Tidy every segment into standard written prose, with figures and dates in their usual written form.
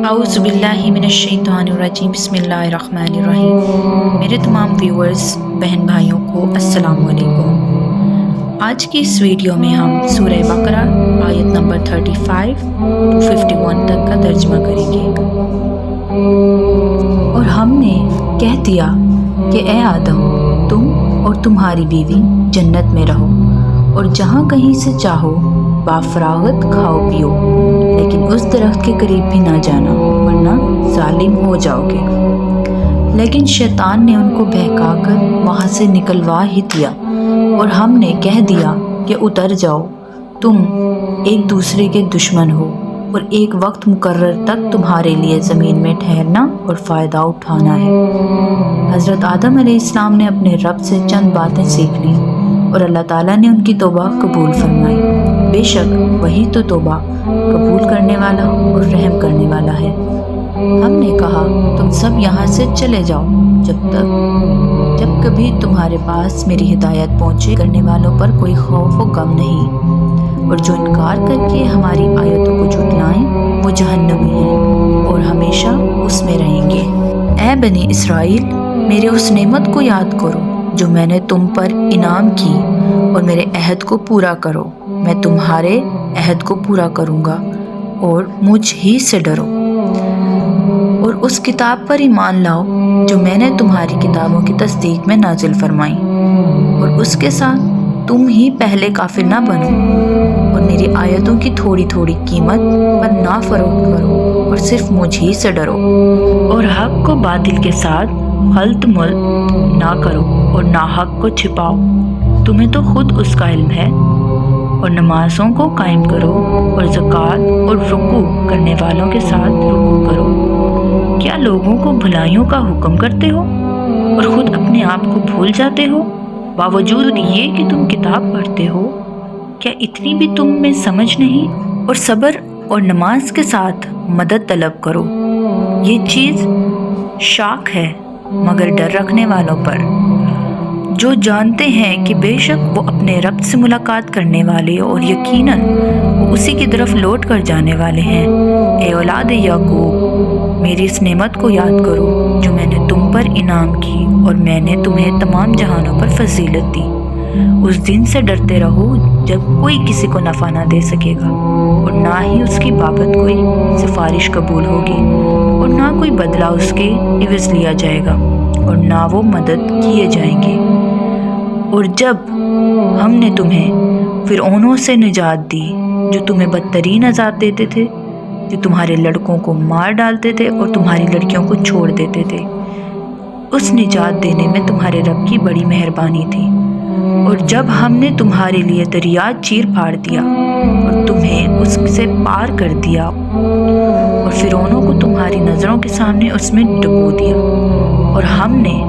اعوذ باللہ من الشیطان الرجیم بسم اللہ الرحمن الرحیم۔ میرے تمام ویورز بہن بھائیوں کو السلام علیکم۔ آج کی اس ویڈیو میں ہم سورہ بقرہ آیت نمبر 35 to 51 تک کا ترجمہ کریں گے۔ اور ہم نے کہہ دیا کہ اے آدم، تم اور تمہاری بیوی جنت میں رہو اور جہاں کہیں سے چاہو بافراغت کھاؤ پیو، لیکن اس درخت کے قریب بھی نہ جانا ورنہ ظالم ہو جاؤ گے۔ لیکن شیطان نے ان کو بہکا کر وہاں سے نکلوا ہی دیا اور ہم نے کہہ دیا کہ اتر جاؤ، تم ایک دوسرے کے دشمن ہو اور ایک وقت مقرر تک تمہارے لیے زمین میں ٹھہرنا اور فائدہ اٹھانا ہے۔ حضرت آدم علیہ السلام نے اپنے رب سے چند باتیں سیکھ لیں اور اللہ تعالیٰ نے ان کی توبہ قبول فرمائی۔ بے شک وہی تو توبہ قبول کرنے والا اور رحم کرنے والا ہے۔ ہم نے کہا تم سب یہاں سے چلے جاؤ جب کبھی تمہارے پاس میری ہدایت پہنچے کرنے والوں پر کوئی خوف و غم نہیں، اور جو انکار کر کے ہماری آیتوں کو جھٹلائیں وہ جہنمی ہیں اور ہمیشہ اس میں رہیں گے۔ اے بنی اسرائیل، میرے اس نعمت کو یاد کرو جو میں نے تم پر انعام کی اور میرے عہد کو پورا کرو، میں تمہارے عہد کو پورا کروں گا اور مجھ ہی سے ڈرو، اور اس کتاب پر ایمان لاؤ جو میں نے تمہاری کتابوں کی تصدیق میں نازل فرمائی، اور اس کے ساتھ تم ہی پہلے کافر نہ بنو، اور میری آیتوں کی تھوڑی تھوڑی قیمت پر نہ فروخت کرو اور صرف مجھ ہی سے ڈرو، اور حق کو باطل کے ساتھ خلط ملط نہ کرو اور ناحق کو چھپاؤ، تمہیں تو خود اس کا علم ہے، اور نمازوں کو قائم کرو اور زکوٰۃ اور رکوع کرنے والوں کے ساتھ رکوع کرو۔ کیا لوگوں کو بھلائیوں کا حکم کرتے ہو اور خود اپنے آپ کو بھول جاتے ہو؟ باوجود یہ کہ تم کتاب پڑھتے ہو، کیا اتنی بھی تم میں سمجھ نہیں؟ اور صبر اور نماز کے ساتھ مدد طلب کرو، یہ چیز شاق ہے مگر ڈر رکھنے والوں پر، جو جانتے ہیں کہ بے شک وہ اپنے رب سے ملاقات کرنے والے اور یقیناً وہ اسی کی طرف لوٹ کر جانے والے ہیں۔ اے اولاد یعقوب، میری اس نعمت کو یاد کرو جو میں نے تم پر انعام کی اور میں نے تمہیں تمام جہانوں پر فضیلت دی۔ اس دن سے ڈرتے رہو جب کوئی کسی کو نفع نہ دے سکے گا اور نہ ہی اس کی بابت کوئی سفارش قبول ہوگی، اور نہ کوئی بدلہ اس کے عوض لیا جائے گا، اور نہ وہ مدد کیے جائیں گے۔ اور جب ہم نے تمہیں فرعونوں سے نجات دی جو تمہیں بدترین عذاب دیتے تھے، جو تمہارے لڑکوں کو مار ڈالتے تھے اور تمہاری لڑکیوں کو چھوڑ دیتے تھے، اس نجات دینے میں تمہارے رب کی بڑی مہربانی تھی۔ اور جب ہم نے تمہارے لیے دریا چیر پھاڑ دیا اور تمہیں اس سے پار کر دیا اور فرعونوں کو تمہاری نظروں کے سامنے اس میں ڈبو دیا، اور ہم نے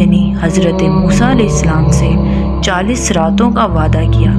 یعنی حضرت موسیٰ علیہ السلام سے 40 راتوں کا وعدہ کیا،